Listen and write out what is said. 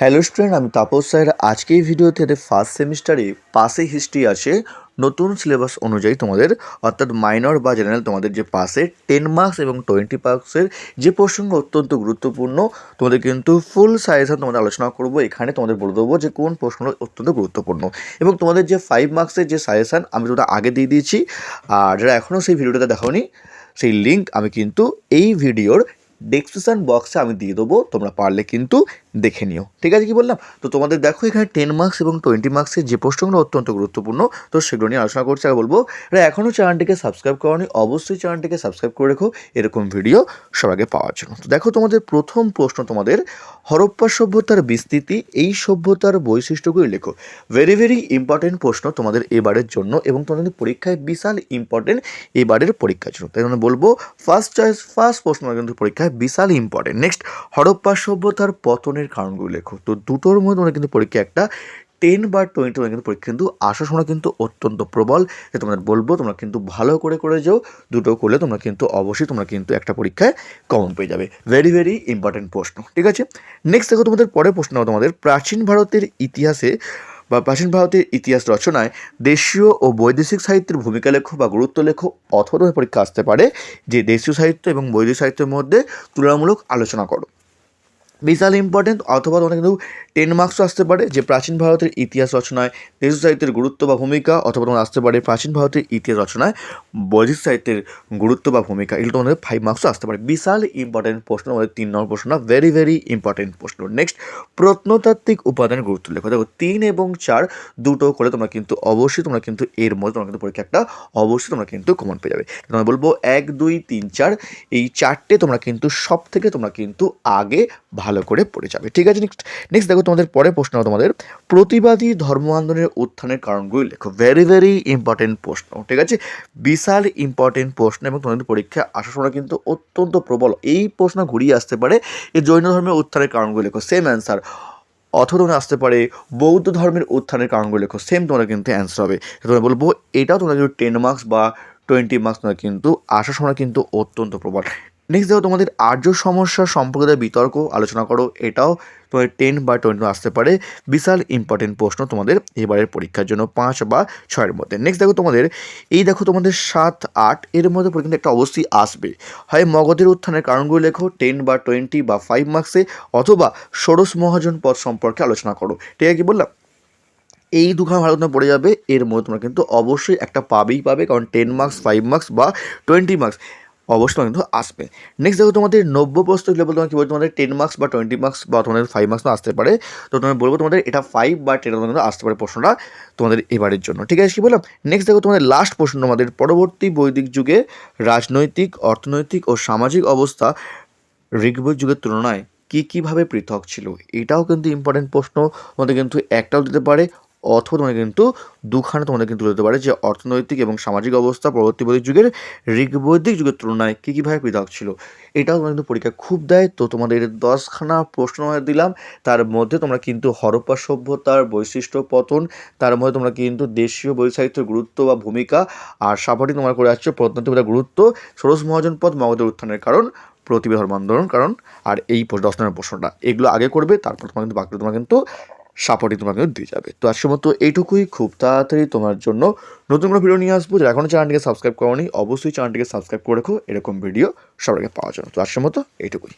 Hello student, আমি Tapas sir. আজকে এই ভিডিওতে ফার্স্ট সেমিস্টারে পাসে হিস্ট্রি আছে নতুন সিলেবাস অনুযায়ী তোমাদের, অর্থাৎ মাইনর বা জেনারেল তোমাদের যে পাসে 10 মার্কস এবং 20 মার্কসের যে প্রসঙ্গ অত্যন্ত গুরুত্বপূর্ণ, তোমাদের কিন্তু ফুল সাজেশন তোমাদের আলোচনা করব। এখানে তোমাদের বলে দেবো যে কোন প্রশ্নটা অত্যন্ত গুরুত্বপূর্ণ, এবং তোমাদের যে 5 মার্কসের যে সাজেশান আমি তোমরা আগে দিয়ে দিয়েছি, আর যারা এখনও সেই ভিডিওটা দেখাওনি সেই লিঙ্ক আমি কিন্তু এই ভিডিওর ডেসক্রিপশন বক্সে আমি দিয়ে দেবো, তোমরা পারলে কিন্তু দেখে নিও। ঠিক আছে, কি বললাম? তো তোমাদের দেখো এখানে 10 মার্কস এবং 20 মার্কসের যে প্রশ্নগুলো অত্যন্ত গুরুত্বপূর্ণ, তো সেগুলো নিয়ে আলোচনা করছি। আর বলবো এটা এখনও চ্যানেলটিকে সাবস্ক্রাইব করোনি, অবশ্যই চ্যানেলটিকে সাবস্ক্রাইব করে রেখো এরকম ভিডিও সবার আগে পাওয়ার জন্য। তো দেখো তোমাদের প্রথম প্রশ্ন, তোমাদের হরপ্পা সভ্যতার বিস্তৃতি, এই সভ্যতার বৈশিষ্ট্যগুলি লেখো। ভেরি ভেরি ইম্পর্টেন্ট প্রশ্ন তোমাদের এবারের জন্য, এবং তোমাদের পরীক্ষায় বিশাল ইম্পর্টেন্ট এবারের পরীক্ষার জন্য। তাই জন্য বলবো ফার্স্ট চয়েস, ফার্স্ট প্রশ্ন কিন্তু পরীক্ষায় বিশাল ইম্পর্টেন্ট। নেক্সট, হরপ্পা সভ্যতার পতনের কারণগুলো লেখো। তো দুটোর মধ্যে তোমরা কিন্তু পরীক্ষা একটা 10 বা 20 তোমাদের কিন্তু পরীক্ষা কিন্তু আসার সময় কিন্তু অত্যন্ত প্রবল। যে তোমাদের বলবো তোমরা কিন্তু ভালো করে যাও, দুটো করলে তোমরা কিন্তু অবশ্যই তোমরা কিন্তু একটা পরীক্ষায় কমন পেয়ে যাবে। ভেরি ভেরি ইম্পর্টেন্ট প্রশ্ন। ঠিক আছে, নেক্সট দেখো তোমাদের পরের প্রশ্ন, তোমাদের প্রাচীন ভারতের ইতিহাসে বা প্রাচীন ভারতের ইতিহাস রচনায় দেশীয় ও বৈদেশিক সাহিত্যের ভূমিকা লেখো বা গুরুত্ব লেখো। অথবা পরীক্ষা আসতে পারে যে দেশীয় সাহিত্য এবং বৈদেশিক সাহিত্যের মধ্যে তুলনামূলক আলোচনা করো, বিশাল ইম্পর্টেন্ট। অথবা তোমাদের কিন্তু 10 মার্কসও আসতে পারে যে প্রাচীন ভারতের ইতিহাস রচনায় দেশীয় সাহিত্যের গুরুত্ব বা ভূমিকা। অথবা তোমার আসতে পারে প্রাচীন ভারতের ইতিহাস রচনায় বৈদেশিক সাহিত্যের গুরুত্ব বা ভূমিকা। এগুলো তোমাদের 5 মার্কসও আসতে পারে। বিশাল ইম্পর্টেন্ট প্রশ্ন, আমাদের 3 নম্বর প্রশ্নটা ভেরি ভেরি ইম্পর্টেন্ট প্রশ্ন। নেক্সট, প্রত্নতাত্ত্বিক উপাদানের গুরুত্ব লেখো। দেখো 3 এবং 4 দুটো করে তোমরা কিন্তু অবশ্যই তোমরা কিন্তু এর মধ্যে তোমরা কিন্তু পরীক্ষা একটা অবশ্যই তোমরা কিন্তু কমন পেয়ে যাবে। তোমরা বলবো 1, 2, 3, 4 এই 4টে তোমরা কিন্তু সব থেকে তোমরা কিন্তু আগে ভালো করে পড়ে যাবে। ঠিক আছে, নেক্সট দেখো তোমাদের পরের প্রশ্ন, তোমাদের প্রতিবাদী ধর্ম আন্দোলনের উত্থানের কারণগুলি লেখো। ভেরি ভেরি ইম্পর্টেন্ট প্রশ্ন। ঠিক আছে, বিশাল ইম্পর্টেন্ট প্রশ্ন, এবং তোমাদের পরীক্ষা আসার সময় কিন্তু অত্যন্ত প্রবল এই প্রশ্ন ঘুরিয়ে আসতে পারে। এই জৈন ধর্মের উত্থানের কারণগুলি লেখো, সেম অ্যান্সার। অথবা তোমরা আসতে পারে বৌদ্ধ ধর্মের উত্থানের কারণগুলো লেখো, সেম তোমরা কিন্তু অ্যান্সার হবে। তোমরা বলবো এটাও তোমরা কিন্তু 10 মার্কস বা 20 মার্কস তোমরা কিন্তু আসার সময় কিন্তু অত্যন্ত প্রবল। নেক্সট দেখো তোমাদের আর্য সমস্যা সম্পর্কে বিতর্ক আলোচনা করো। এটাও তোমাদের 10 বা 20 আসতে পারে। বিশাল ইম্পর্টেন্ট প্রশ্ন তোমাদের এবারের পরীক্ষার জন্য 5 বা 6-এর মধ্যে। নেক্সট দেখো তোমাদের দেখো তোমাদের 7, 8 এর মধ্যে কিন্তু একটা অবশ্যই আসবে। হয় মগধের উত্থানের কারণগুলো লেখো 10 বা 20 বা 5 মার্কসে, অথবা ষোড়শ মহাজন পদ সম্পর্কে আলোচনা করো। ঠিক আছে, কি বললাম? এই দুখানা ভালো তোমরা পড়ে যাবে, এর মধ্যে তোমরা কিন্তু অবশ্যই একটা পাবে, কারণ 10 মার্কস, 5 মার্কস বা 20 মার্কস অবশ্যই কিন্তু আসবে। নেক্সট দেখো তোমাদের নব্য প্রস্তুত লেভেল, তোমার কী বলবো, তোমাদের 10 মার্কস বা 20 মার্কস বা তোমাদের 5 মার্কস আসতে পারে। তো তোমাদের বলবো তোমাদের এটা 5 বা 10 কিন্তু আসতে পারে প্রশ্নটা তোমাদের এবারের জন্য। ঠিক আছে, কি বললাম? নেক্সট দেখো তোমাদের লাস্ট প্রশ্ন, তোমাদের পরবর্তী বৈদিক যুগে রাজনৈতিক, অর্থনৈতিক ও সামাজিক অবস্থা ঋগ্বেদ যুগের তুলনায় কীভাবে পৃথক ছিল। এটাও কিন্তু ইম্পর্টেন্ট প্রশ্ন। তোমাদের কিন্তু একটাও দিতে পারে, অথবা তোমাদের কিন্তু দুখানে তোমাদের কিন্তু দিতে পারে যে অর্থনৈতিক এবং সামাজিক অবস্থা পরবর্তী বৈদিক যুগের ঋগ্বৈদিক যুগের তুলনায় কীভাবে পৃথক ছিল। এটাও তোমাদের কিন্তু পরীক্ষা খুব দেয়। তো তোমাদের 10খানা প্রশ্ন দিলাম, তার মধ্যে তোমরা কিন্তু হরপ্পা সভ্যতার বৈশিষ্ট্য পতন, তার মধ্যে তোমরা কিন্তু দেশীয় বই সাহিত্যের গুরুত্ব বা ভূমিকা, আর সাপাটি তোমরা করে আসছো প্রত্নতাত্ত্বিক গুরুত্ব, ষোড়শ মহাজন পদ, মগধের উত্থানের কারণ, প্রতিভা ধর্ম আন্দোলন কারণ, আর এই 10 নম্বর প্রশ্নটা এগুলো আগে করবে, তারপর তোমার কিন্তু বাকি তোমার কিন্তু সাপোর্টিং তোমার কিন্তু দিয়ে যাবে। তো আজকের মতো এইটুকুই। খুব তাড়াতাড়ি তোমার জন্য নতুন কোনো ভিডিও নিয়ে আসবো। যারা এখনও চ্যানেলটিকে সাবস্ক্রাইব করোনি অবশ্যই চ্যানেলটিকে সাবস্ক্রাইব করে রেখো এরকম ভিডিও সবার আগে পাওয়ার জন্য। তো আজকের মতো এইটুকুই।